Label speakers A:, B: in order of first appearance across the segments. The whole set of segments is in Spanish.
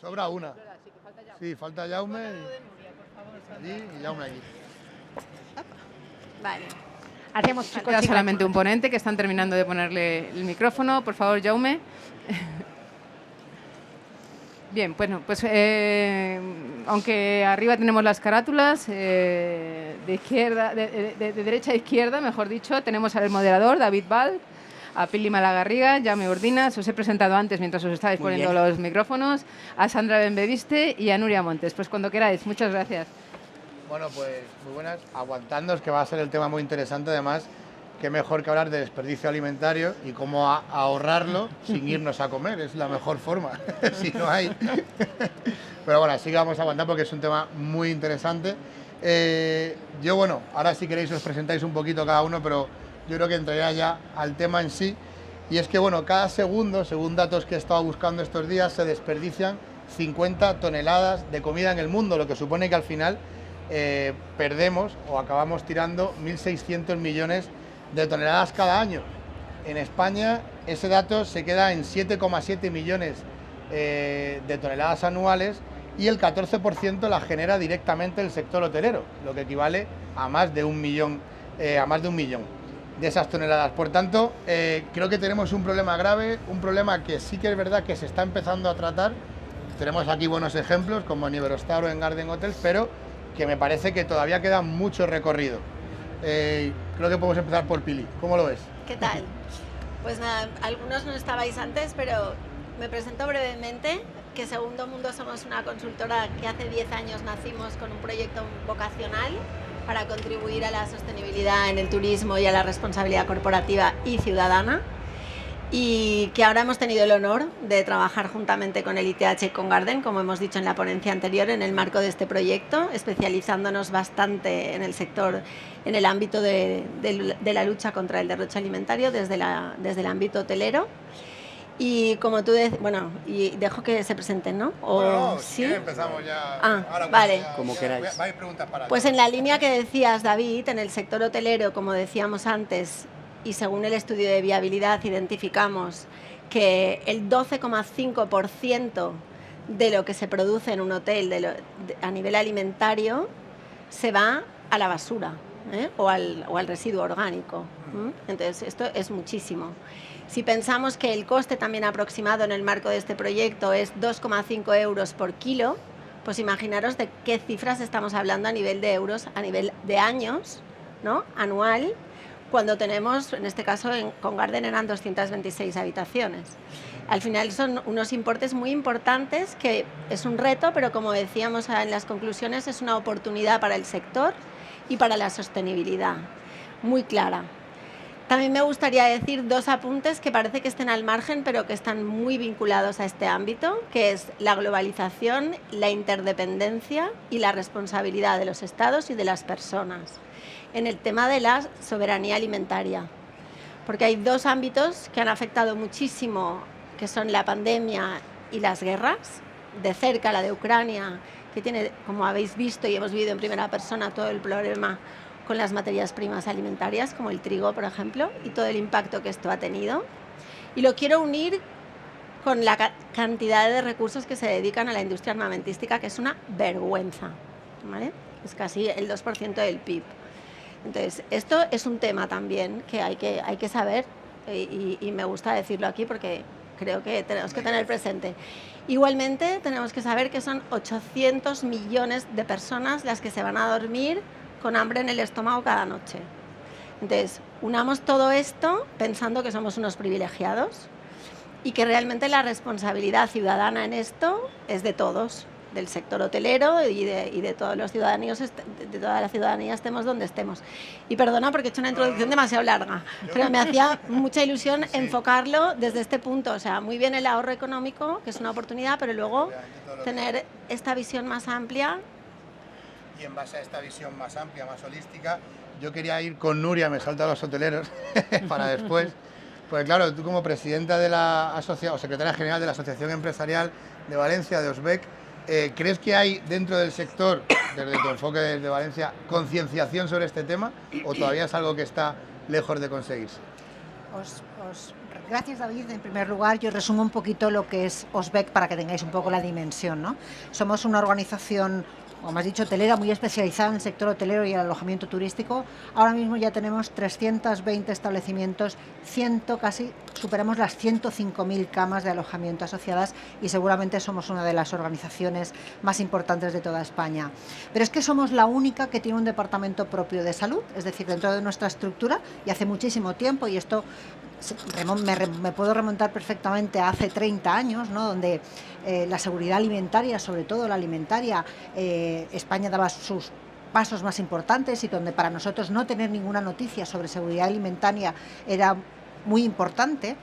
A: Sobra una. Sí, falta Jaume allí y Jaume allí.
B: Vale. Hacemos
C: Queda solamente un ponente que están terminando de ponerle el micrófono. Por favor, Jaume. Bien, bueno, pues aunque arriba tenemos las carátulas, de derecha a izquierda, mejor dicho, tenemos al moderador, David Val, a Pili Malagarriga, Jaume Urdinas, os he presentado antes mientras os estabais poniendo los micrófonos, a Sandra Benbeviste y a Nuria Montes. Pues cuando queráis, muchas gracias.
A: Bueno, pues muy buenas, aguantándoos que va a ser el tema muy interesante, además, qué mejor que hablar de desperdicio alimentario y cómo ahorrarlo sin irnos a comer, es la mejor forma, si no hay. Pero bueno, así que vamos a aguantar porque es un tema muy interesante. Yo, bueno, ahora si queréis os presentáis un poquito cada uno, pero yo creo que entraría ya al tema en sí. Y es que, bueno, cada segundo, según datos que he estado buscando estos días, se desperdician 50 toneladas de comida en el mundo, lo que supone que al final perdemos o acabamos tirando 1.600 millones de toneladas cada año. En España ese dato se queda en 7,7 millones de toneladas anuales y el 14% la genera directamente el sector hotelero, lo que equivale a más de un millón de esas toneladas. Por tanto, creo que tenemos un problema grave, un problema que sí que es verdad que se está empezando a tratar. Tenemos aquí buenos ejemplos como en Iberostar o en Garden Hotels, pero que me parece que todavía queda mucho recorrido. Creo que podemos empezar por Pili. ¿Cómo lo ves?
B: ¿Qué tal? Pues nada, algunos no estabais antes, pero me presento brevemente, que Segundo Mundo somos una consultora que hace 10 años nacimos con un proyecto vocacional para contribuir a la sostenibilidad en el turismo y a la responsabilidad corporativa y ciudadana, y que ahora hemos tenido el honor de trabajar juntamente con el ITH y con Garden, como hemos dicho en la ponencia anterior, en el marco de este proyecto, especializándonos bastante en el sector, en el ámbito de la lucha contra el derroche alimentario desde el ámbito hotelero. Y como tú decías, bueno, y dejo que se presenten, ¿no?
A: No,
B: ¿sí?
A: Empezamos ya.
B: Ahora, vale.
A: Ya,
D: como queráis.
A: Hay preguntas para
B: pues en la línea que decías, David, en el sector hotelero, como decíamos antes, y según el estudio de viabilidad identificamos que el 12,5% de lo que se produce en un hotel a nivel alimentario se va a la basura, o al residuo orgánico. Entonces, esto es muchísimo. Si pensamos que el coste también aproximado en el marco de este proyecto es 2,5 euros por kilo, pues imaginaros de qué cifras estamos hablando a nivel de euros, a nivel de años, ¿no? Anual, cuando tenemos, en este caso con Garden eran 226 habitaciones. Al final son unos importes muy importantes, que es un reto, pero como decíamos en las conclusiones, es una oportunidad para el sector y para la sostenibilidad, muy clara. También me gustaría decir dos apuntes que parece que estén al margen, pero que están muy vinculados a este ámbito, que es la globalización, la interdependencia y la responsabilidad de los estados y de las personas en el tema de la soberanía alimentaria. Porque hay dos ámbitos que han afectado muchísimo, que son la pandemia y las guerras, de cerca la de Ucrania, que tiene, como habéis visto y hemos vivido en primera persona, todo el problema con las materias primas alimentarias, como el trigo, por ejemplo, y todo el impacto que esto ha tenido. Y lo quiero unir con la cantidad de recursos que se dedican a la industria armamentística, que es una vergüenza, ¿vale? Es casi el 2% del PIB. Entonces, esto es un tema también que hay que saber, y me gusta decirlo aquí porque creo que tenemos que tener presente. Igualmente, tenemos que saber que son 800 millones de personas las que se van a dormir con hambre en el estómago cada noche. Entonces, unamos todo esto pensando que somos unos privilegiados y que realmente la responsabilidad ciudadana en esto es de todos, del sector hotelero y de todos los ciudadanos, de toda la ciudadanía, estemos donde estemos. Y perdona porque he hecho una introducción demasiado larga, pero me hacía mucha ilusión enfocarlo desde este punto. O sea, muy bien el ahorro económico, que es una oportunidad, pero luego tener esta visión más amplia.
A: Y en base a esta visión más amplia, más holística, yo quería ir con Nuria, me salta a los hoteleros, para después. Porque claro, tú como presidenta de la asociación, o secretaria general de la Asociación Empresarial de Valencia, de OSBEC, ¿crees que hay dentro del sector, desde tu enfoque desde Valencia, concienciación sobre este tema o todavía es algo que está lejos de conseguirse?
E: Os
D: Gracias, David. En primer lugar, yo resumo un poquito lo que es OSBEC para que tengáis un poco la dimensión, ¿no? Somos una organización, como has dicho, hotelera, muy especializada en el sector hotelero y el alojamiento turístico. Ahora mismo ya tenemos 320 establecimientos, casi superamos las 105.000 camas de alojamiento asociadas y seguramente somos una de las organizaciones más importantes de toda España. Pero es que somos la única que tiene un departamento propio de salud, es decir, dentro de nuestra estructura, y hace muchísimo tiempo, y esto me puedo remontar perfectamente a hace 30 años, ¿no? Donde la seguridad alimentaria, sobre todo la alimentaria, España daba sus pasos más importantes y donde para nosotros no tener ninguna noticia sobre seguridad alimentaria era muy importante.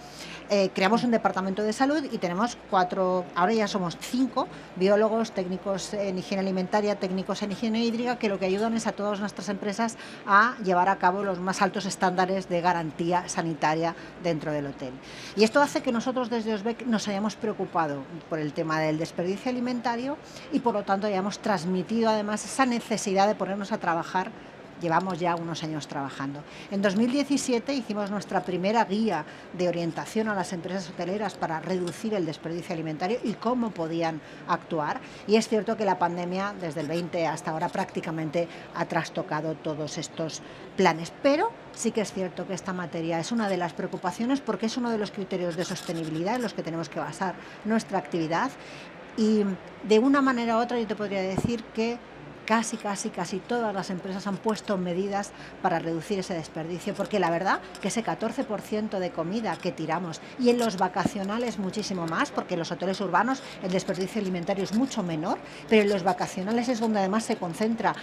D: Creamos un departamento de salud y tenemos ahora ya somos 5 biólogos, técnicos en higiene alimentaria, técnicos en higiene hídrica, que lo que ayudan es a todas nuestras empresas a llevar a cabo los más altos estándares de garantía sanitaria dentro del hotel. Y esto hace que nosotros desde OSBEC nos hayamos preocupado por el tema del desperdicio alimentario y por lo tanto hayamos transmitido además esa necesidad de ponernos a trabajar. Llevamos ya unos años trabajando. En 2017 hicimos nuestra primera guía de orientación a las empresas hoteleras para reducir el desperdicio alimentario y cómo podían actuar. Y es cierto que la pandemia, desde el 20 hasta ahora, prácticamente ha trastocado todos estos planes. Pero sí que es cierto que esta materia es una de las preocupaciones porque es uno de los criterios de sostenibilidad en los que tenemos que basar nuestra actividad. Y de una manera u otra yo te podría decir que casi todas las empresas han puesto medidas para reducir ese desperdicio, porque la verdad que ese 14% de comida que tiramos, y en los vacacionales muchísimo más, porque en los hoteles urbanos el desperdicio alimentario es mucho menor, pero en los vacacionales es donde además se concentra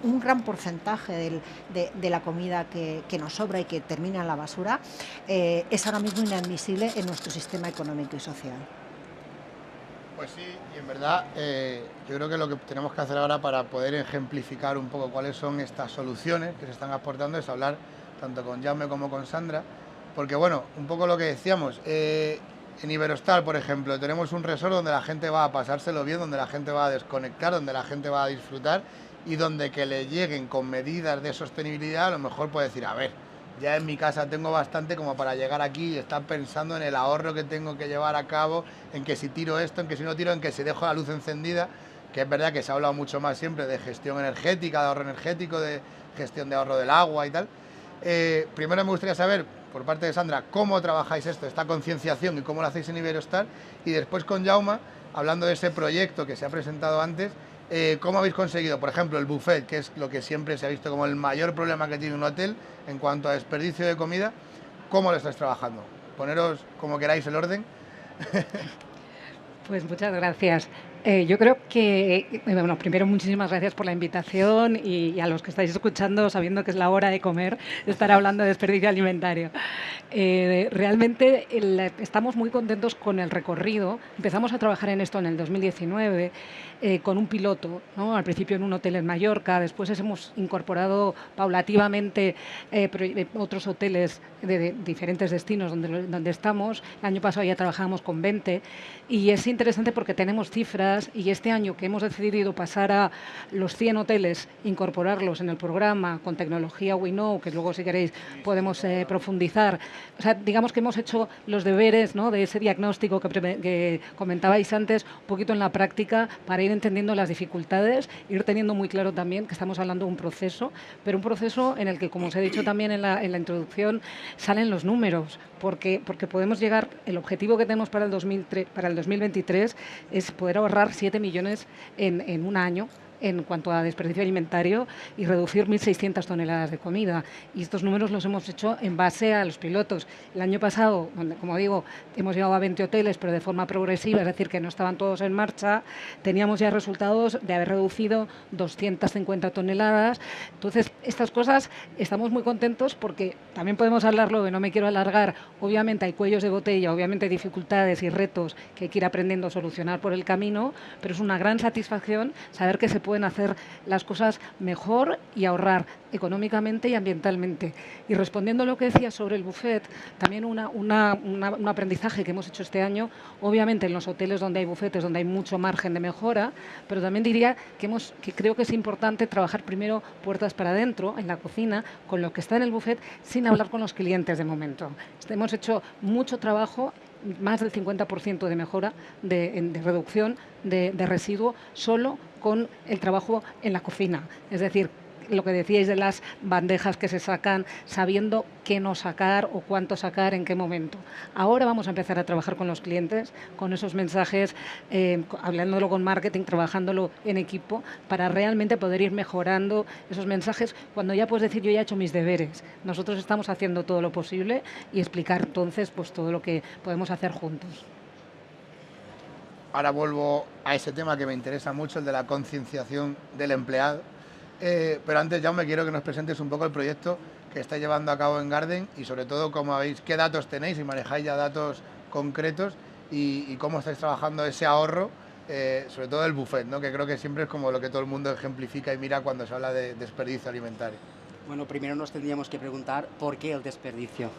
D: un gran porcentaje de la comida que nos sobra y que termina en la basura, es ahora mismo inadmisible en nuestro sistema económico y social.
A: Pues sí, y en verdad yo creo que lo que tenemos que hacer ahora para poder ejemplificar un poco cuáles son estas soluciones que se están aportando es hablar tanto con Jaume como con Sandra, porque bueno, un poco lo que decíamos, en Iberostar, por ejemplo, tenemos un resort donde la gente va a pasárselo bien, donde la gente va a desconectar, donde la gente va a disfrutar y donde que le lleguen con medidas de sostenibilidad a lo mejor puede decir, a ver, ya en mi casa tengo bastante como para llegar aquí y estar pensando en el ahorro que tengo que llevar a cabo, en que si tiro esto, en que si no tiro, en que si dejo la luz encendida, que es verdad que se ha hablado mucho más siempre de gestión energética, de ahorro energético, de gestión de ahorro del agua y tal. Primero me gustaría saber, por parte de Sandra, cómo trabajáis esta concienciación y cómo lo hacéis en Iberostar, y después con Jaume, hablando de ese proyecto que se ha presentado antes, ¿cómo habéis conseguido, por ejemplo, el buffet, que es lo que siempre se ha visto como el mayor problema que tiene un hotel en cuanto a desperdicio de comida? ¿Cómo lo estáis trabajando? Poneros como queráis el orden.
E: Pues muchas gracias. Yo creo que, bueno, primero muchísimas gracias por la invitación y a los que estáis escuchando, sabiendo que es la hora de comer, estar hablando de desperdicio alimentario. Realmente estamos muy contentos con el recorrido. Empezamos a trabajar en esto en el 2019 con un piloto, ¿no? Al principio en un hotel en Mallorca, después hemos incorporado paulativamente otros hoteles de diferentes destinos donde estamos. El año pasado ya trabajamos con 20 y es interesante porque tenemos cifras y este año que hemos decidido pasar a los 100 hoteles, incorporarlos en el programa con tecnología We Know, que luego si queréis podemos profundizar. O sea, digamos que hemos hecho los deberes, ¿no?, de ese diagnóstico que comentabais antes, un poquito en la práctica para ir entendiendo las dificultades, ir teniendo muy claro también que estamos hablando de un proceso, pero un proceso en el que, como os he dicho también en la introducción, salen los números, porque podemos llegar, el objetivo que tenemos para el 2023 es poder ahorrar 7 millones en un año en cuanto a desperdicio alimentario y reducir 1.600 toneladas de comida. Y estos números los hemos hecho en base a los pilotos. El año pasado, donde, como digo, hemos llegado a 20 hoteles, pero de forma progresiva, es decir, que no estaban todos en marcha, teníamos ya resultados de haber reducido 250 toneladas. Entonces, estas cosas estamos muy contentos porque también podemos hablarlo, que no me quiero alargar. Obviamente hay cuellos de botella, obviamente hay dificultades y retos que hay que ir aprendiendo a solucionar por el camino, pero es una gran satisfacción saber que se pueden hacer las cosas mejor y ahorrar económicamente y ambientalmente. Y respondiendo a lo que decía sobre el buffet, también un aprendizaje que hemos hecho este año, obviamente en los hoteles donde hay bufetes, donde hay mucho margen de mejora, pero también diría que creo que es importante trabajar primero puertas para adentro, en la cocina, con lo que está en el buffet, sin hablar con los clientes de momento. Hemos hecho mucho trabajo, más del 50% de mejora, de reducción de residuo, solo con el trabajo en la cocina. Es decir, lo que decíais de las bandejas que se sacan, sabiendo qué no sacar o cuánto sacar, en qué momento. Ahora vamos a empezar a trabajar con los clientes, con esos mensajes, hablándolo con marketing, trabajándolo en equipo, para realmente poder ir mejorando esos mensajes cuando ya puedes decir, yo ya he hecho mis deberes. Nosotros estamos haciendo todo lo posible y explicar entonces pues todo lo que podemos hacer juntos.
A: Ahora vuelvo a ese tema que me interesa mucho, el de la concienciación del empleado. Pero antes, Jaume, quiero que nos presentes un poco el proyecto que estáis llevando a cabo en Garden y sobre todo qué datos tenéis, si manejáis ya datos concretos y cómo estáis trabajando ese ahorro, sobre todo el buffet, ¿no? Que creo que siempre es como lo que todo el mundo ejemplifica y mira cuando se habla de desperdicio alimentario.
F: Bueno, primero nos tendríamos que preguntar por qué el desperdicio.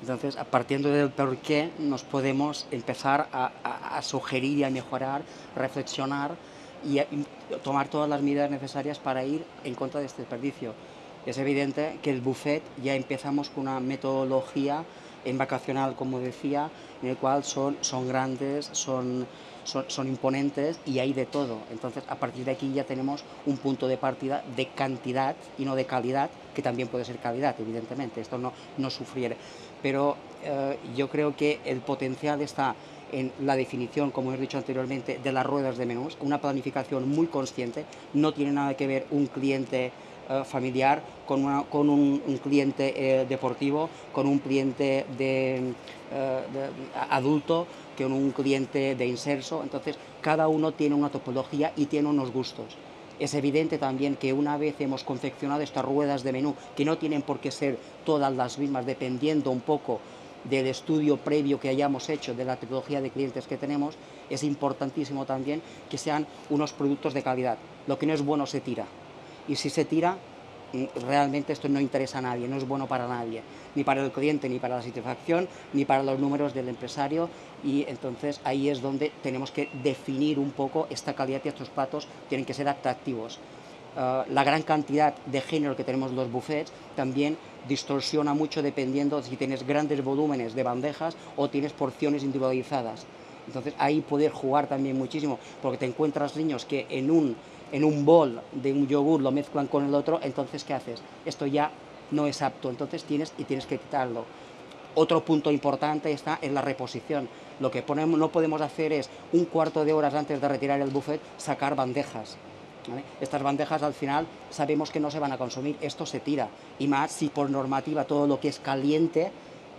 F: Entonces, partiendo del por qué, nos podemos empezar a sugerir y a mejorar, reflexionar y tomar todas las medidas necesarias para ir en contra de este desperdicio. Es evidente que el buffet ya empezamos con una metodología en vacacional, como decía, en el cual son grandes, son imponentes y hay de todo. Entonces, a partir de aquí ya tenemos un punto de partida de cantidad y no de calidad, que también puede ser calidad, evidentemente, esto no sufriere. Pero yo creo que el potencial está en la definición, como he dicho anteriormente, de las ruedas de menús, una planificación muy consciente. No tiene nada que ver un cliente familiar con un cliente deportivo, con un cliente de adulto, con un cliente de inserso. Entonces, cada uno tiene una topología y tiene unos gustos. Es evidente también que una vez hemos confeccionado estas ruedas de menú, que no tienen por qué ser todas las mismas, dependiendo un poco del estudio previo que hayamos hecho de la tipología de clientes que tenemos, es importantísimo también que sean unos productos de calidad. Lo que no es bueno se tira. Y si se tira, realmente esto no interesa a nadie, no es bueno para nadie, ni para el cliente, ni para la satisfacción, ni para los números del empresario. Y entonces ahí es donde tenemos que definir un poco esta calidad y estos platos tienen que ser atractivos. La gran cantidad de género que tenemos en los buffets también distorsiona mucho dependiendo si tienes grandes volúmenes de bandejas o tienes porciones individualizadas. Entonces ahí poder jugar también muchísimo, porque te encuentras niños que en un bol de un yogur lo mezclan con el otro. Entonces, ¿qué haces? Esto ya no es apto, entonces tienes que quitarlo. Otro punto importante está en la reposición. Lo que no podemos hacer es un cuarto de hora antes de retirar el buffet sacar bandejas, ¿vale? Estas bandejas al final sabemos que no se van a consumir, esto se tira, y más si por normativa todo lo que es caliente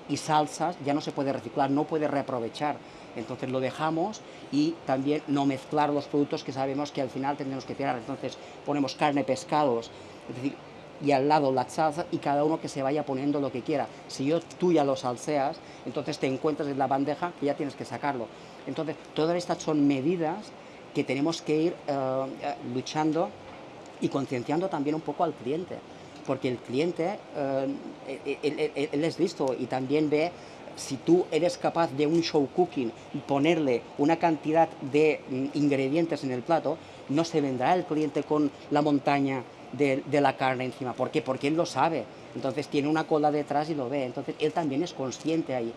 F: y salsas ya no se puede reciclar, no puede reaprovechar. Entonces lo dejamos, y también no mezclar los productos que sabemos que al final tendremos que tirar. Entonces ponemos carne, pescados, es decir, y al lado la salsa, y cada uno que se vaya poniendo lo que quiera. Si tú ya lo salseas, entonces te encuentras en la bandeja que ya tienes que sacarlo. Entonces todas estas son medidas que tenemos que ir luchando y concienciando también un poco al cliente, porque el cliente él es listo y también ve. Si tú eres capaz de un show cooking y ponerle una cantidad de ingredientes en el plato, no se vendrá el cliente con la montaña de la carne encima. ¿Por qué? Porque él lo sabe. Entonces tiene una cola detrás y lo ve. Entonces él también es consciente ahí.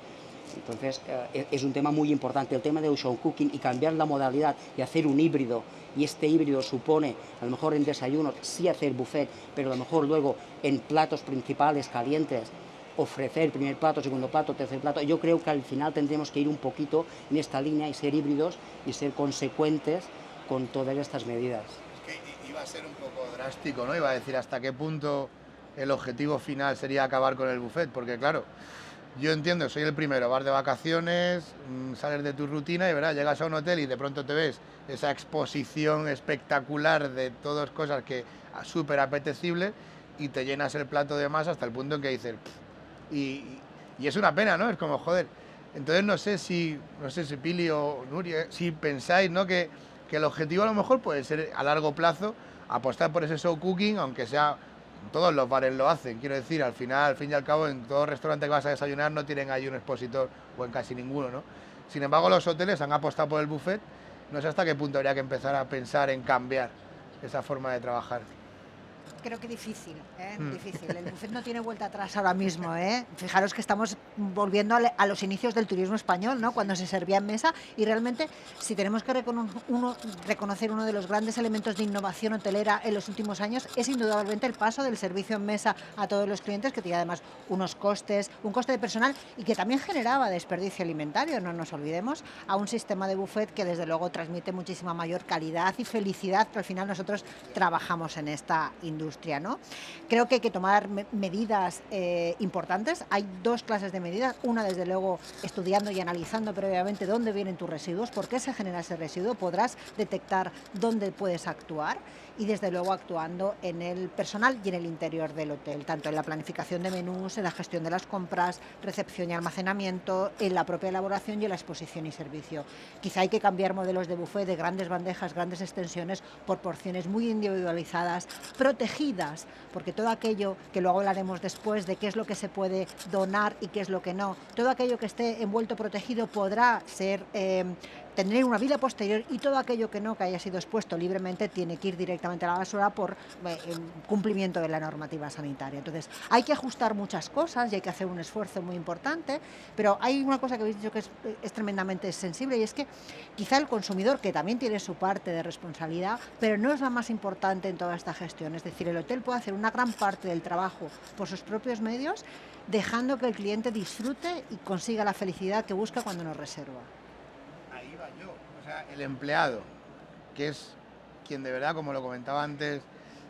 F: Entonces es un tema muy importante, el tema del show cooking, y cambiar la modalidad y hacer un híbrido. Y este híbrido supone, a lo mejor en desayunos, sí hacer buffet, pero a lo mejor luego en platos principales calientes, ofrecer primer plato, segundo plato, tercer plato. Yo creo que al final tendremos que ir un poquito en esta línea y ser híbridos y ser consecuentes con todas estas medidas.
A: Es que iba a ser un poco drástico, ¿no? Iba a decir hasta qué punto el objetivo final sería acabar con el buffet, porque claro, yo entiendo, soy el primero, vas de vacaciones, sales de tu rutina y verás, llegas a un hotel y de pronto te ves esa exposición espectacular de todas cosas que súper apetecibles, y te llenas el plato de más hasta el punto en que dices... Y es una pena, ¿no? Es como, joder. Entonces no sé si Pili o Nuria, si pensáis, ¿no? que que el objetivo a lo mejor puede ser a largo plazo apostar por ese show cooking, aunque sea, todos los bares lo hacen, quiero decir, al final, al fin y al cabo, en todo restaurante que vas a desayunar no tienen ahí un expositor, o en casi ninguno, ¿no? Sin embargo, los hoteles han apostado por el buffet, no sé hasta qué punto habría que empezar a pensar en cambiar esa forma de trabajar.
D: Creo que difícil, difícil. El buffet no tiene vuelta atrás ahora mismo, ¿eh? Fijaros que estamos volviendo a los inicios del turismo español, ¿no? Cuando se servía en mesa, y realmente si tenemos que reconocer uno de los grandes elementos de innovación hotelera en los últimos años, es indudablemente el paso del servicio en mesa a todos los clientes, que tiene además unos costes, un coste de personal y que también generaba desperdicio alimentario, no nos olvidemos, a un sistema de buffet que desde luego transmite muchísima mayor calidad y felicidad, que al final nosotros trabajamos en esta industria, ¿no? Creo que hay que tomar medidas importantes. Hay dos clases de medidas. Una, desde luego, estudiando y analizando previamente dónde vienen tus residuos, por qué se genera ese residuo, podrás detectar dónde puedes actuar, y desde luego actuando en el personal y en el interior del hotel, tanto en la planificación de menús, en la gestión de las compras, recepción y almacenamiento, en la propia elaboración y en la exposición y servicio. Quizá hay que cambiar modelos de buffet de grandes bandejas, grandes extensiones, por porciones muy individualizadas, protegidas, porque todo aquello, que luego hablaremos después de qué es lo que se puede donar y qué es lo que no, todo aquello que esté envuelto, protegido, podrá ser tener una vida posterior, y todo aquello que no, que haya sido expuesto libremente, tiene que ir directamente a la basura por cumplimiento de la normativa sanitaria. Entonces, hay que ajustar muchas cosas y hay que hacer un esfuerzo muy importante, pero hay una cosa que habéis dicho que es tremendamente sensible, y es que quizá el consumidor, que también tiene su parte de responsabilidad, pero no es la más importante en toda esta gestión. Es decir, el hotel puede hacer una gran parte del trabajo por sus propios medios, dejando que el cliente disfrute y consiga la felicidad que busca cuando nos reserva.
A: Ahí va yo, o sea, el empleado, que es quien de verdad, como lo comentaba antes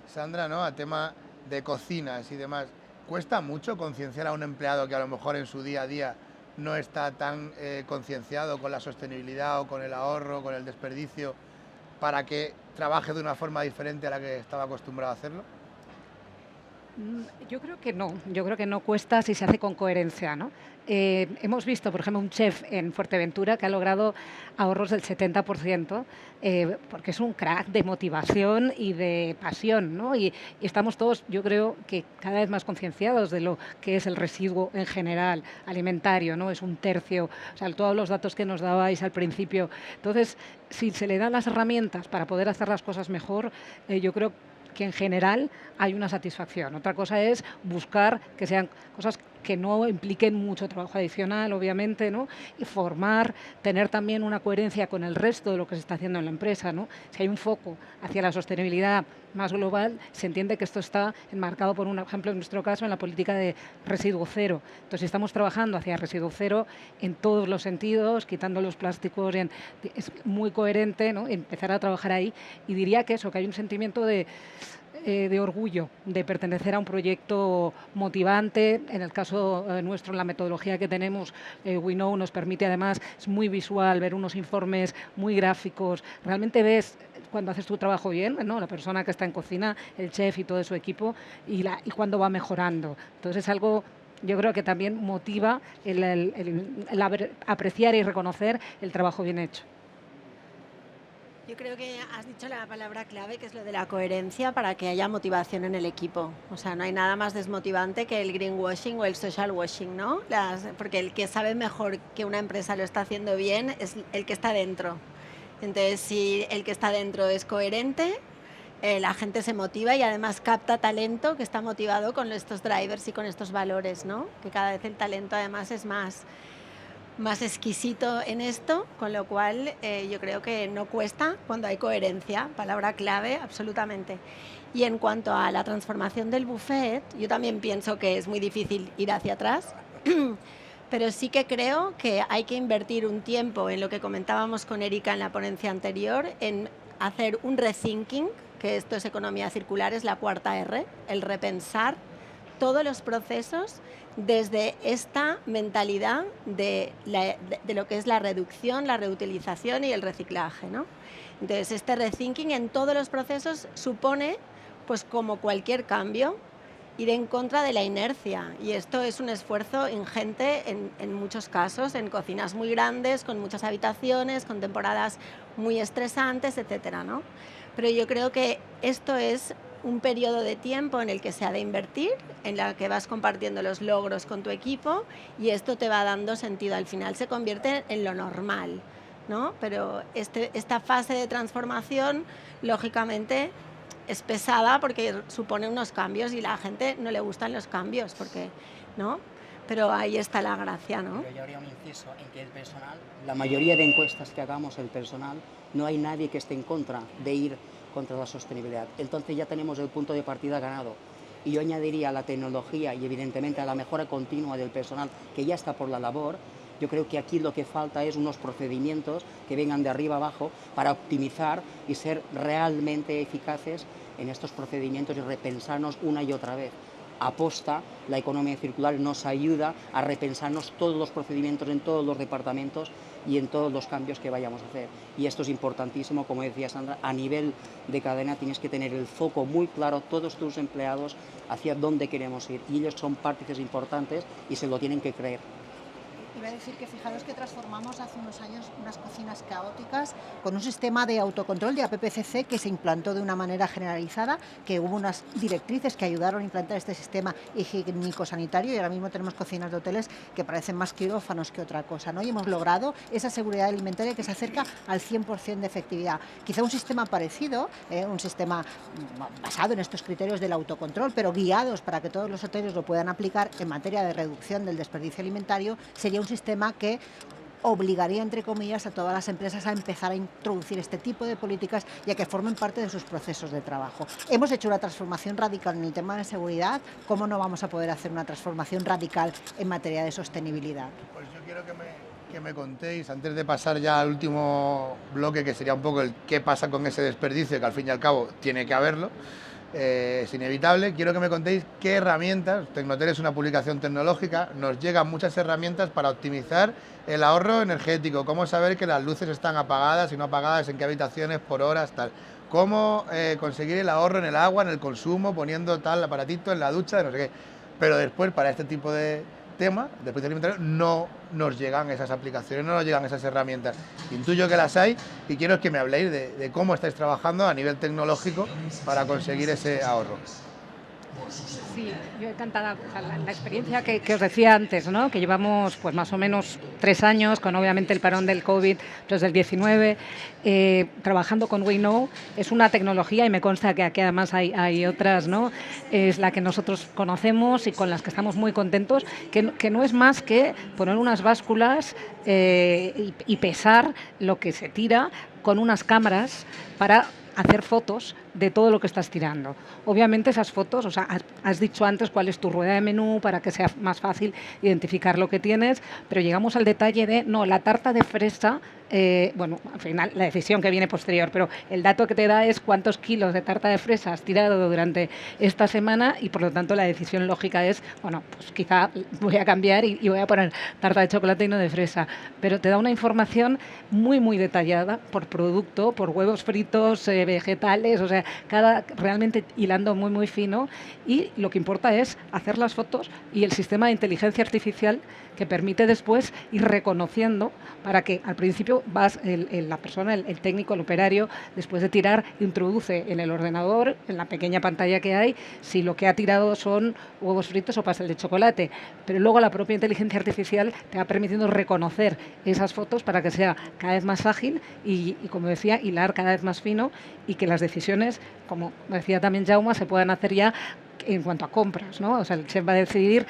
A: Sandra, ¿no? A tema de cocinas y demás, cuesta mucho concienciar a un empleado que a lo mejor en su día a día no está tan concienciado con la sostenibilidad o con el ahorro, con el desperdicio, para que trabaje de una forma diferente a la que estaba acostumbrado a hacerlo.
E: Yo creo que no cuesta si se hace con coherencia, ¿no? Hemos visto, por ejemplo, un chef en Fuerteventura que ha logrado ahorros del 70%, porque es un crack de motivación y de pasión, ¿no? Y estamos todos, yo creo, que cada vez más concienciados de lo que es el residuo en general alimentario, ¿no? Es un tercio, o sea, todos los datos que nos dabais al principio. Entonces, si se le dan las herramientas para poder hacer las cosas mejor, yo creo que en general hay una satisfacción. Otra cosa es buscar que sean cosas que no impliquen mucho trabajo adicional, obviamente, ¿no? Y formar, tener también una coherencia con el resto de lo que se está haciendo en la empresa, ¿no? Si hay un foco hacia la sostenibilidad más global, se entiende que esto está enmarcado, por un ejemplo, en nuestro caso, en la política de residuo cero. Entonces, estamos trabajando hacia residuo cero en todos los sentidos, quitando los plásticos, es muy coherente, ¿no? Empezar a trabajar ahí, y diría que eso, que hay un sentimiento de orgullo de pertenecer a un proyecto motivante. En el caso nuestro, la metodología que tenemos, WeKnow, nos permite, además, es muy visual, ver unos informes muy gráficos. Realmente ves cuando haces tu trabajo bien, ¿no? La persona que está en cocina, el chef y todo su equipo, y cuando va mejorando. Entonces es algo, yo creo, que también motiva el apreciar y reconocer el trabajo bien hecho.
B: Yo creo que has dicho la palabra clave, que es lo de la coherencia, para que haya motivación en el equipo. O sea, no hay nada más desmotivante que el greenwashing o el social washing, ¿no? Porque el que sabe mejor que una empresa lo está haciendo bien es el que está dentro. Entonces, si el que está dentro es coherente, la gente se motiva y además capta talento que está motivado con estos drivers y con estos valores, ¿no? Que cada vez el talento además es más exquisito en esto, con lo cual yo creo que no cuesta cuando hay coherencia, palabra clave, absolutamente. Y en cuanto a la transformación del buffet, yo también pienso que es muy difícil ir hacia atrás, pero sí que creo que hay que invertir un tiempo en lo que comentábamos con Erika en la ponencia anterior, en hacer un rethinking, que esto es economía circular, es la cuarta R, el repensar todos los procesos desde esta mentalidad de lo que es la reducción, la reutilización y el reciclaje, ¿no? Entonces, este rethinking en todos los procesos supone, pues como cualquier cambio, ir en contra de la inercia, y esto es un esfuerzo ingente en muchos casos, en cocinas muy grandes, con muchas habitaciones, con temporadas muy estresantes, etcétera, ¿no? Pero yo creo que esto es un periodo de tiempo en el que se ha de invertir, en la que vas compartiendo los logros con tu equipo, y esto te va dando sentido. Al final se convierte en lo normal, ¿no? Pero esta fase de transformación, lógicamente, es pesada porque supone unos cambios y a la gente no le gustan los cambios, porque, ¿no? Pero ahí está la gracia, ¿no?
F: Pero yo haría un inciso en que el personal, la mayoría de encuestas que hagamos, el personal, no hay nadie que esté en contra de ir contra la sostenibilidad. Entonces ya tenemos el punto de partida ganado. Y yo añadiría a la tecnología y evidentemente a la mejora continua del personal que ya está por la labor. Yo creo que aquí lo que falta es unos procedimientos que vengan de arriba abajo para optimizar y ser realmente eficaces en estos procedimientos y repensarnos una y otra vez. Aposta, la economía circular nos ayuda a repensarnos todos los procedimientos en todos los departamentos y en todos los cambios que vayamos a hacer. Y esto es importantísimo, como decía Sandra, a nivel de cadena tienes que tener el foco muy claro, todos tus empleados, hacia dónde queremos ir. Y ellos son partes importantes y se lo tienen que creer.
D: Iba a decir que fijaros que transformamos hace unos años unas cocinas caóticas con un sistema de autocontrol de APPCC que se implantó de una manera generalizada, que hubo unas directrices que ayudaron a implantar este sistema higiénico-sanitario, y ahora mismo tenemos cocinas de hoteles que parecen más quirófanos que otra cosa, ¿no? Y hemos logrado esa seguridad alimentaria que se acerca al 100% de efectividad. Quizá un sistema parecido, un sistema basado en estos criterios del autocontrol, pero guiados para que todos los hoteles lo puedan aplicar en materia de reducción del desperdicio alimentario, sería un sistema que obligaría, entre comillas, a todas las empresas a empezar a introducir este tipo de políticas y a que formen parte de sus procesos de trabajo. Hemos hecho una transformación radical en el tema de seguridad, ¿cómo no vamos a poder hacer una transformación radical en materia de sostenibilidad?
A: Pues yo quiero que me contéis, antes de pasar ya al último bloque, que sería un poco el qué pasa con ese desperdicio, que al fin y al cabo tiene que haberlo, es inevitable. Quiero que me contéis qué herramientas, Tecnotel es una publicación tecnológica, nos llegan muchas herramientas para optimizar el ahorro energético, cómo saber que las luces están apagadas y no apagadas, en qué habitaciones, por horas, tal. Cómo conseguir el ahorro en el agua, en el consumo, poniendo tal aparatito en la ducha, no sé qué. Pero después, para este tipo de temas, después de alimentario, no nos llegan esas aplicaciones, no nos llegan esas herramientas. Intuyo que las hay y quiero que me habléis de cómo estáis trabajando a nivel tecnológico para conseguir ese ahorro.
E: Sí, yo encantada. O sea, la experiencia que os decía antes, ¿no? Que llevamos pues más o menos 3 años, con obviamente el parón del COVID desde el 19, trabajando con WeKnow. Es una tecnología, y me consta que aquí además hay otras, ¿no? Es la que nosotros conocemos y con las que estamos muy contentos, que no es más que poner unas básculas y pesar lo que se tira con unas cámaras para hacer fotos de todo lo que estás tirando. Obviamente esas fotos, o sea, has dicho antes cuál es tu rueda de menú para que sea más fácil identificar lo que tienes, pero llegamos al detalle de, no, la tarta de fresa, bueno, al final la decisión que viene posterior, pero el dato que te da es cuántos kilos de tarta de fresa has tirado durante esta semana, y por lo tanto la decisión lógica es, bueno, pues quizá voy a cambiar y voy a poner tarta de chocolate y no de fresa, pero te da una información muy, muy detallada por producto, por huevos fritos, vegetales, o sea, realmente hilando muy, muy fino, y lo que importa es hacer las fotos y el sistema de inteligencia artificial que permite después ir reconociendo, para que al principio la persona, el técnico, el operario, después de tirar, introduce en el ordenador, en la pequeña pantalla que hay, si lo que ha tirado son huevos fritos o pastel de chocolate, pero luego la propia inteligencia artificial te va permitiendo reconocer esas fotos para que sea cada vez más ágil y como decía, hilar cada vez más fino, y que las decisiones, como decía también Jaume, se puedan hacer ya en cuanto a compras, ¿no? O sea, el chef va a decidir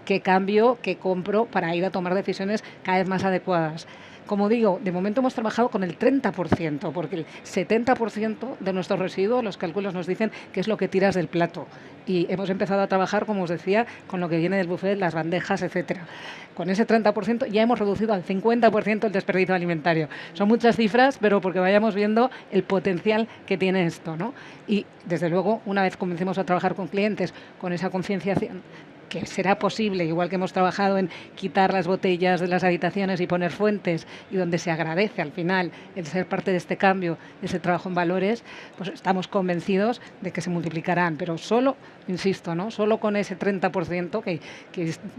E: qué cambio, qué compro, para ir a tomar decisiones cada vez más adecuadas. Como digo, de momento hemos trabajado con el 30%, porque el 70% de nuestros residuos, los cálculos nos dicen que es lo que tiras del plato. Y hemos empezado a trabajar, como os decía, con lo que viene del buffet, las bandejas, etcétera. Con ese 30% ya hemos reducido al 50% el desperdicio alimentario. Son muchas cifras, pero porque vayamos viendo el potencial que tiene esto, ¿no? Y, desde luego, una vez comencemos a trabajar con clientes con esa concienciación, que será posible, igual que hemos trabajado en quitar las botellas de las habitaciones y poner fuentes, y donde se agradece al final el ser parte de este cambio, de ese trabajo en valores, pues estamos convencidos de que se multiplicarán, pero solo, insisto, ¿no? Solo con ese 30%, que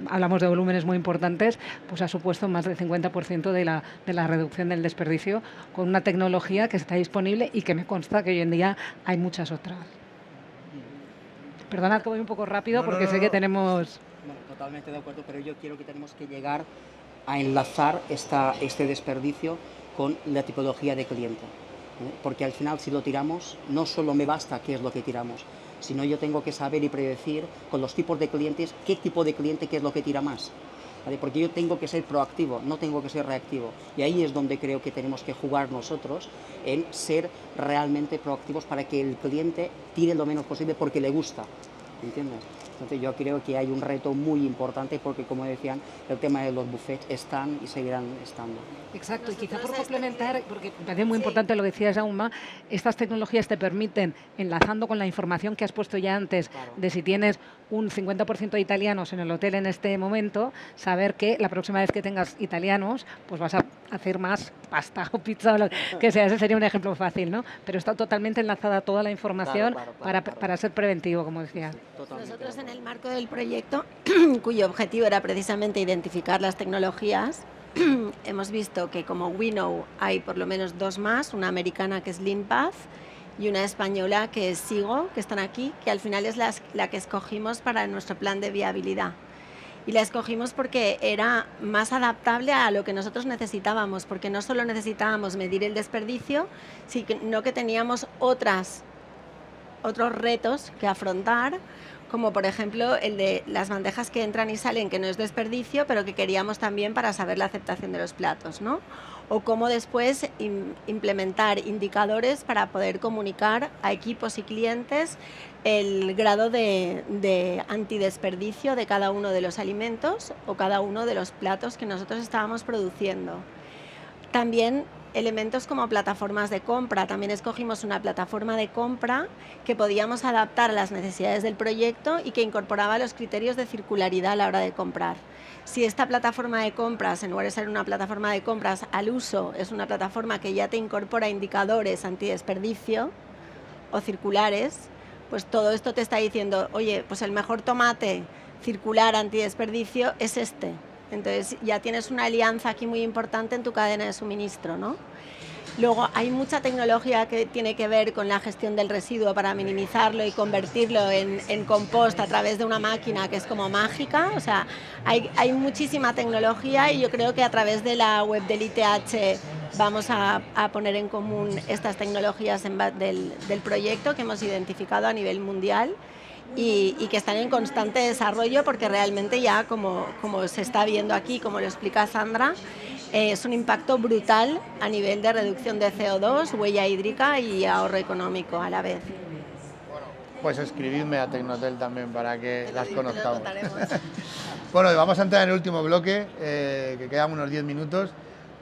E: hablamos de volúmenes muy importantes, pues ha supuesto más del 50% de la reducción del desperdicio, con una tecnología que está disponible y que me consta que hoy en día hay muchas otras. Perdonad que voy un poco rápido porque sé que tenemos...
F: Bueno, totalmente de acuerdo, pero yo creo que tenemos que llegar a enlazar este desperdicio con la tipología de cliente. Porque al final, si lo tiramos, no solo me basta qué es lo que tiramos, sino yo tengo que saber y predecir con los tipos de clientes qué tipo de cliente qué es lo que tira más. ¿Vale? Porque yo tengo que ser proactivo, no tengo que ser reactivo. Y ahí es donde creo que tenemos que jugar nosotros en ser realmente proactivos para que el cliente tire lo menos posible porque le gusta. ¿Entiendes? Entonces yo creo que hay un reto muy importante porque, como decían, el tema de los buffets están y seguirán estando.
E: Exacto, y quizá por complementar, porque me parece muy importante lo que decías, Jaume, estas tecnologías te permiten, enlazando con la información que has puesto ya antes, claro, de si tienes un 50% de italianos en el hotel en este momento, saber que la próxima vez que tengas italianos, pues vas a hacer más pasta o pizza o lo que sea. Ese sería un ejemplo fácil, ¿no? Pero está totalmente enlazada toda la información, claro, para ser preventivo, como decías.
B: Nosotros, en el marco del proyecto, cuyo objetivo era precisamente identificar las tecnologías, hemos visto que como Winnow hay por lo menos dos más, una americana que es Leanpath y una española que es Sigo, que están aquí, que al final es la que escogimos para nuestro plan de viabilidad. Y la escogimos porque era más adaptable a lo que nosotros necesitábamos, porque no solo necesitábamos medir el desperdicio, sino que teníamos otros retos que afrontar, como por ejemplo el de las bandejas que entran y salen, que no es desperdicio, pero que queríamos también para saber la aceptación de los platos, ¿no? O cómo después implementar indicadores para poder comunicar a equipos y clientes el grado de antidesperdicio de cada uno de los alimentos o cada uno de los platos que nosotros estábamos produciendo. También elementos como plataformas de compra. También escogimos una plataforma de compra que podíamos adaptar a las necesidades del proyecto y que incorporaba los criterios de circularidad a la hora de comprar. Si esta plataforma de compras, en lugar de ser una plataforma de compras al uso, es una plataforma que ya te incorpora indicadores antidesperdicio o circulares, pues todo esto te está diciendo, oye, pues el mejor tomate circular antidesperdicio es este. Entonces ya tienes una alianza aquí muy importante en tu cadena de suministro, ¿no? Luego hay mucha tecnología que tiene que ver con la gestión del residuo para minimizarlo y convertirlo en compost a través de una máquina que es como mágica. O sea, hay muchísima tecnología y yo creo que a través de la web del ITH vamos a poner en común estas tecnologías del proyecto que hemos identificado a nivel mundial. Y que están en constante desarrollo porque realmente ya, como se está viendo aquí, como lo explica Sandra, es un impacto brutal a nivel de reducción de CO2, huella hídrica y ahorro económico a la vez.
A: Bueno, pues escribidme a Tecnotel también para que las conozcamos. Bueno, vamos a entrar en el último bloque, que quedan unos 10 minutos,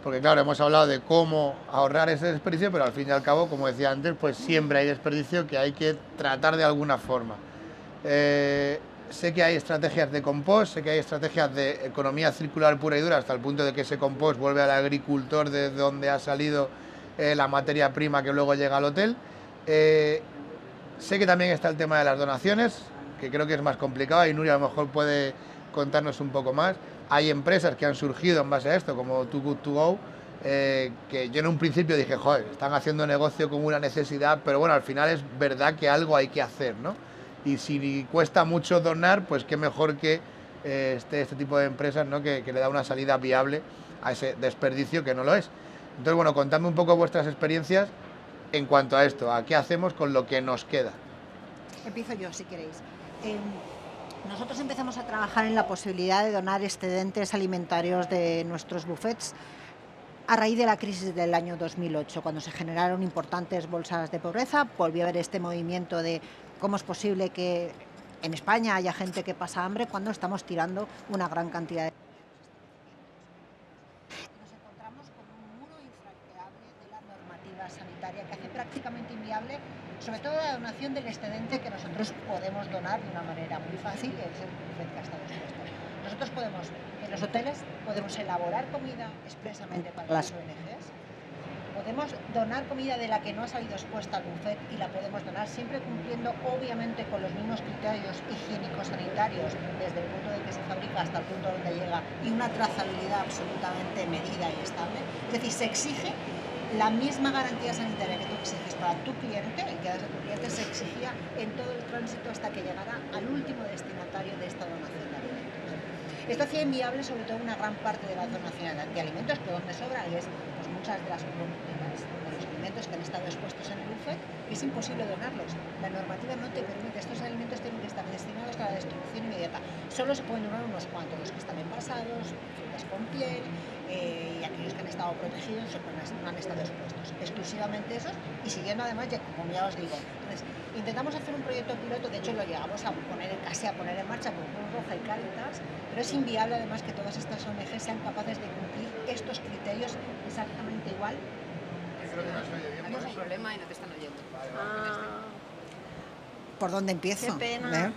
A: porque claro, hemos hablado de cómo ahorrar ese desperdicio, pero al fin y al cabo, como decía antes, pues siempre hay desperdicio que hay que tratar de alguna forma. Sé que hay estrategias de compost, sé que hay estrategias de economía circular pura y dura, hasta el punto de que ese compost vuelve al agricultor de donde ha salido la materia prima que luego llega al hotel. Sé que también está el tema de las donaciones, que creo que es más complicado y Nuria a lo mejor puede contarnos un poco más. Hay empresas que han surgido en base a esto, como Too Good To Go, que yo en un principio dije, joder, están haciendo negocio como una necesidad, pero bueno, al final es verdad que algo hay que hacer, ¿no? Y si cuesta mucho donar, pues qué mejor que este tipo de empresas, ¿no? que le da una salida viable a ese desperdicio que no lo es. Entonces, bueno, contadme un poco vuestras experiencias en cuanto a esto, a qué hacemos con lo que nos queda.
D: Empiezo yo, si queréis. Nosotros empezamos a trabajar en la posibilidad de donar excedentes alimentarios de nuestros buffets a raíz de la crisis del año 2008, cuando se generaron importantes bolsas de pobreza. Volvió a haber este movimiento de cómo es posible que en España haya gente que pasa hambre cuando estamos tirando una gran cantidad de... Nos encontramos con un muro infranqueable de la normativa sanitaria que hace prácticamente inviable sobre todo la donación del excedente que nosotros podemos donar de una manera muy fácil, y es el buffet que está dispuesto. Nosotros podemos, en los hoteles, podemos elaborar comida expresamente para las ONGs, podemos donar comida de la que no ha salido expuesta al buffet y la podemos donar siempre cumpliendo obviamente con los mismos criterios higiénicos sanitarios desde el punto de que se fabrica hasta el punto donde llega y una trazabilidad absolutamente medida y estable. Es decir, se exige la misma garantía sanitaria que tú exiges para tu cliente, el que das a tu cliente, se exigía en todo el tránsito hasta que llegara al último destinatario de esta donación de alimentos. Esto hacía inviable sobre todo una gran parte de la donación de alimentos, que donde sobra es pues, muchas de los alimentos que han estado expuestos en el buffet, que es imposible donarlos. La normativa no te permite, estos alimentos tienen que estar destinados a la destrucción inmediata. Solo se pueden donar unos cuantos, los que están envasados, frutas con piel, y aquellos que han estado protegidos no han estado expuestos. Exclusivamente esos, y siguiendo además, como ya os digo. Entonces, intentamos hacer un proyecto piloto, de hecho lo llegamos a poner en marcha con Cruz Roja y Cáritas, pero es inviable además que todas estas ONG sean capaces de cumplir estos criterios exactamente igual.
C: Tenemos un problema y no te están oyendo.
D: ¿Por dónde empiezo?
B: Qué pena.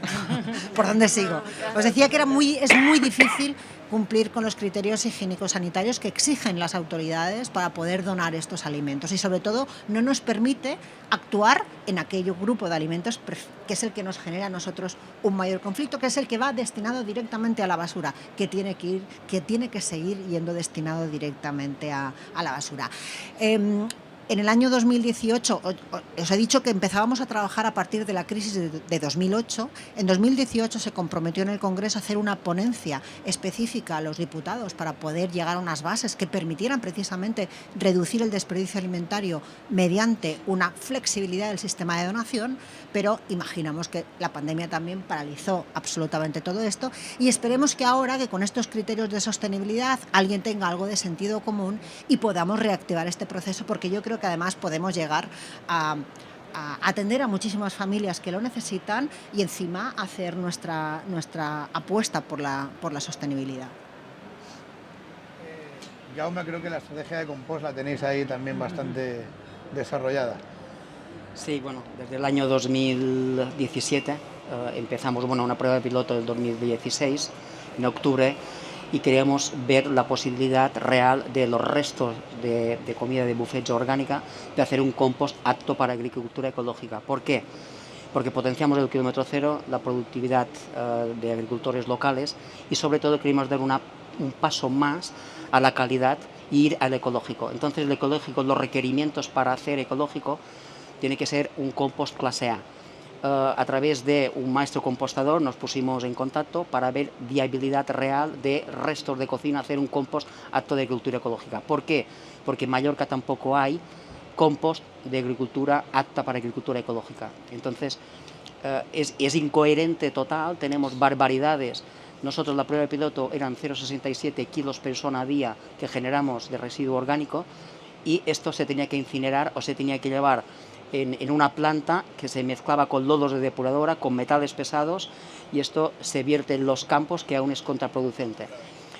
D: ¿Por dónde sigo? Os decía que es muy difícil cumplir con los criterios higiénicos sanitarios que exigen las autoridades para poder donar estos alimentos y sobre todo no nos permite actuar en aquel grupo de alimentos que es el que nos genera a nosotros un mayor conflicto, que es el que va destinado directamente a la basura, que tiene que seguir yendo destinado directamente a la basura. En el año 2018, os he dicho que empezábamos a trabajar a partir de la crisis de 2008. En 2018 se comprometió en el Congreso a hacer una ponencia específica a los diputados para poder llegar a unas bases que permitieran precisamente reducir el desperdicio alimentario mediante una flexibilidad del sistema de donación, pero imaginamos que la pandemia también paralizó absolutamente todo esto y esperemos que ahora, que con estos criterios de sostenibilidad alguien tenga algo de sentido común y podamos reactivar este proceso, porque yo creo que además podemos llegar a atender a muchísimas familias que lo necesitan y encima hacer nuestra apuesta por la sostenibilidad.
A: Jaume, creo que la estrategia de compost la tenéis ahí también bastante desarrollada.
F: Sí, bueno, desde el año 2017 empezamos una prueba de piloto del 2016, en octubre, y queríamos ver la posibilidad real de los restos de comida de buffet orgánica de hacer un compost apto para agricultura ecológica. ¿Por qué? Porque potenciamos el kilómetro cero, la productividad de agricultores locales y sobre todo queríamos dar un paso más a la calidad e ir al ecológico. Entonces el ecológico, los requerimientos para hacer ecológico tiene que ser un compost clase A. A través de un maestro compostador nos pusimos en contacto para ver viabilidad real de restos de cocina, hacer un compost apto de agricultura ecológica. ¿Por qué? Porque en Mallorca tampoco hay compost de agricultura apta para agricultura ecológica. Entonces, es incoherente total, tenemos barbaridades. Nosotros la prueba de piloto eran 0,67 kilos persona a día que generamos de residuo orgánico y esto se tenía que incinerar o se tenía que llevar en una planta que se mezclaba con lodos de depuradora, con metales pesados, y esto se vierte en los campos, que aún es contraproducente.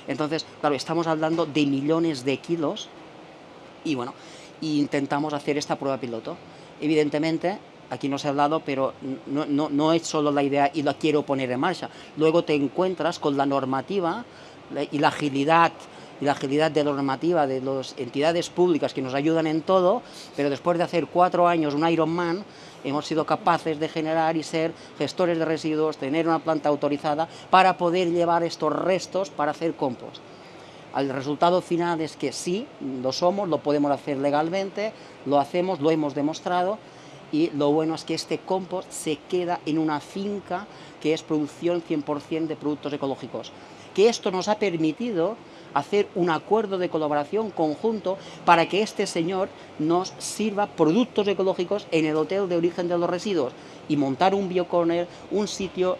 F: Entonces, claro, estamos hablando de millones de kilos y bueno, intentamos hacer esta prueba piloto. Evidentemente, aquí no se ha hablado, pero no es solo la idea y la quiero poner en marcha. Luego te encuentras con la normativa y la agilidad de la normativa de las entidades públicas que nos ayudan en todo, pero después de hacer 4 años un Ironman, hemos sido capaces de generar y ser gestores de residuos, tener una planta autorizada para poder llevar estos restos para hacer compost. El resultado final es que sí, lo somos, lo podemos hacer legalmente, lo hacemos, lo hemos demostrado, y lo bueno es que este compost se queda en una finca que es producción 100% de productos ecológicos. Que esto nos ha permitido hacer un acuerdo de colaboración conjunto para que este señor nos sirva productos ecológicos en el hotel de origen de los residuos y montar un biocorner, un sitio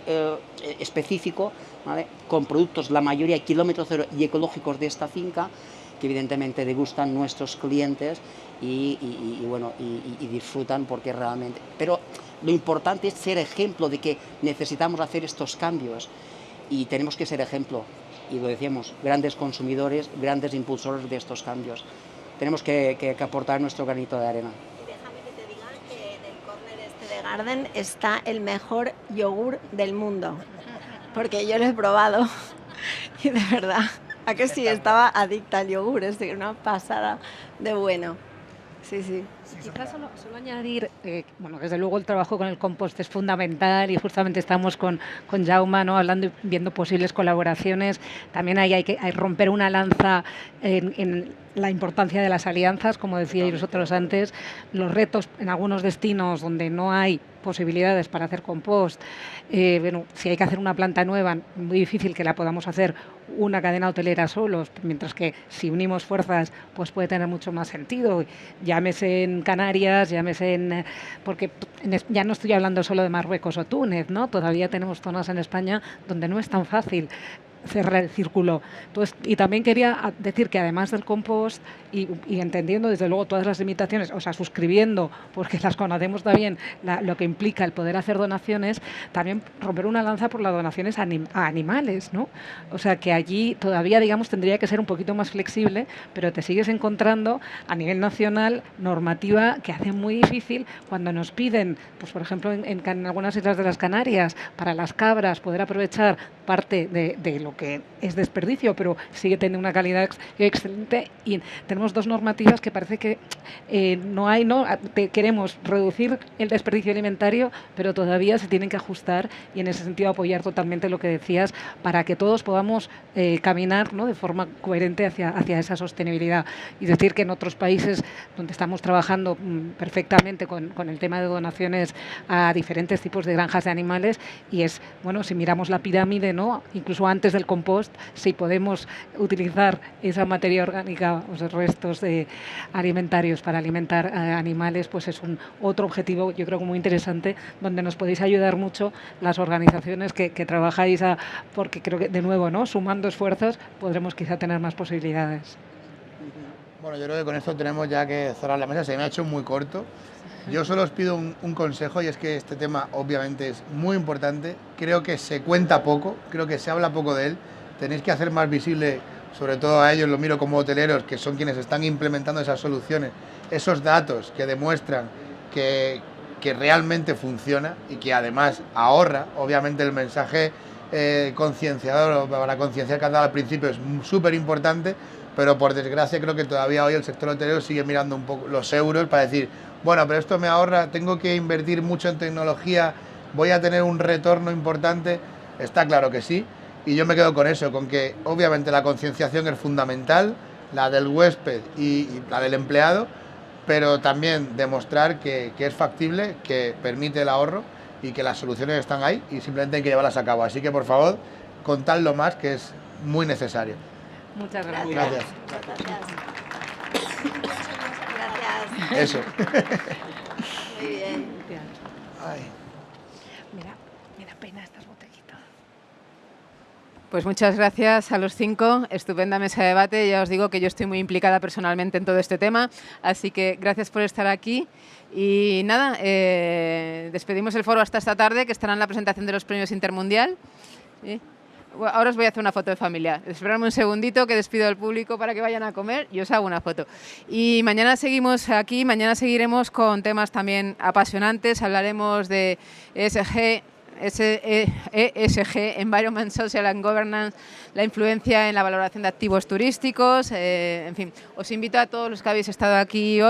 F: específico, ¿vale?, con productos, la mayoría kilómetro cero y ecológicos de esta finca, que evidentemente degustan nuestros clientes y disfrutan porque realmente... Pero lo importante es ser ejemplo de que necesitamos hacer estos cambios y tenemos que ser ejemplo. Y lo decíamos, grandes consumidores, grandes impulsores de estos cambios. Tenemos que aportar nuestro granito de arena.
B: Y déjame que te diga que en el córner Garden está el mejor yogur del mundo, porque yo lo he probado y de verdad, ¿a que sí? Estaba adicta al yogur, es una pasada de bueno. Sí, sí.
E: Quizás solo añadir, bueno, desde luego el trabajo con el compost es fundamental y justamente estamos con Jaume, ¿no?, hablando y viendo posibles colaboraciones. También hay que romper una lanza en la importancia de las alianzas, como decíais vosotros antes, los retos en algunos destinos donde no hay posibilidades para hacer compost. Bueno, si hay que hacer una planta nueva, muy difícil que la podamos hacer una cadena hotelera solos, mientras que si unimos fuerzas, pues puede tener mucho más sentido. Llámese en Canarias, llámese en... porque ya no estoy hablando solo de Marruecos o Túnez, ¿no? Todavía tenemos zonas en España donde no es tan fácil cerrar el círculo. Entonces, y también quería decir que además del compost y entendiendo desde luego todas las limitaciones, o sea, suscribiendo, porque las conocemos también, lo que implica el poder hacer donaciones, también romper una lanza por las donaciones a animales, ¿no? O sea, que allí todavía, digamos, tendría que ser un poquito más flexible, pero te sigues encontrando a nivel nacional normativa que hace muy difícil cuando nos piden, pues por ejemplo, en algunas islas de las Canarias, para las cabras, poder aprovechar parte de lo que es desperdicio, pero sigue teniendo una calidad excelente, y tenemos dos normativas que parece que queremos reducir el desperdicio alimentario, pero todavía se tienen que ajustar, y en ese sentido apoyar totalmente lo que decías para que todos podamos caminar, ¿no?, de forma coherente hacia esa sostenibilidad. Y decir que en otros países donde estamos trabajando perfectamente con el tema de donaciones a diferentes tipos de granjas de animales, y es, bueno, si miramos la pirámide, ¿no?, incluso antes del compost, si podemos utilizar esa materia orgánica, o esos restos alimentarios para alimentar animales, pues es otro objetivo, yo creo que muy interesante, donde nos podéis ayudar mucho las organizaciones que trabajáis, porque creo que, de nuevo, ¿no?, sumando esfuerzos podremos quizá tener más posibilidades.
A: Bueno, yo creo que con esto tenemos ya que cerrar la mesa, se me ha hecho muy corto. Yo solo os pido un consejo, y es que este tema obviamente es muy importante, creo que se cuenta poco, creo que se habla poco de él, tenéis que hacer más visible, sobre todo a ellos, lo miro como hoteleros, que son quienes están implementando esas soluciones, esos datos que demuestran que realmente funciona y que además ahorra. Obviamente el mensaje concienciador, para concienciar que has dado al principio, es súper importante, pero por desgracia creo que todavía hoy el sector hotelero sigue mirando un poco los euros para decir, bueno, pero esto me ahorra, tengo que invertir mucho en tecnología, voy a tener un retorno importante. Está claro que sí, y yo me quedo con eso, con que obviamente la concienciación es fundamental, la del huésped y la del empleado, pero también demostrar que es factible, que permite el ahorro y que las soluciones están ahí y simplemente hay que llevarlas a cabo. Así que, por favor, contadlo más, que es muy necesario.
E: Muchas gracias.
A: Gracias.
B: Gracias.
A: Eso.
B: Muy bien.
A: Ay.
E: Mira, pena estas botellitas.
C: Pues muchas gracias a los 5, estupenda mesa de debate. Ya os digo que yo estoy muy implicada personalmente en todo este tema, así que gracias por estar aquí. Y nada, despedimos el foro hasta esta tarde, que estará en la presentación de los premios Intermundial. Bueno, ahora os voy a hacer una foto de familia. Esperadme un segundito que despido al público para que vayan a comer y os hago una foto. Y mañana seguimos aquí, mañana seguiremos con temas también apasionantes. Hablaremos de ESG, Environment, Social and Governance, la influencia en la valoración de activos turísticos. En fin, os invito a todos los que habéis estado aquí hoy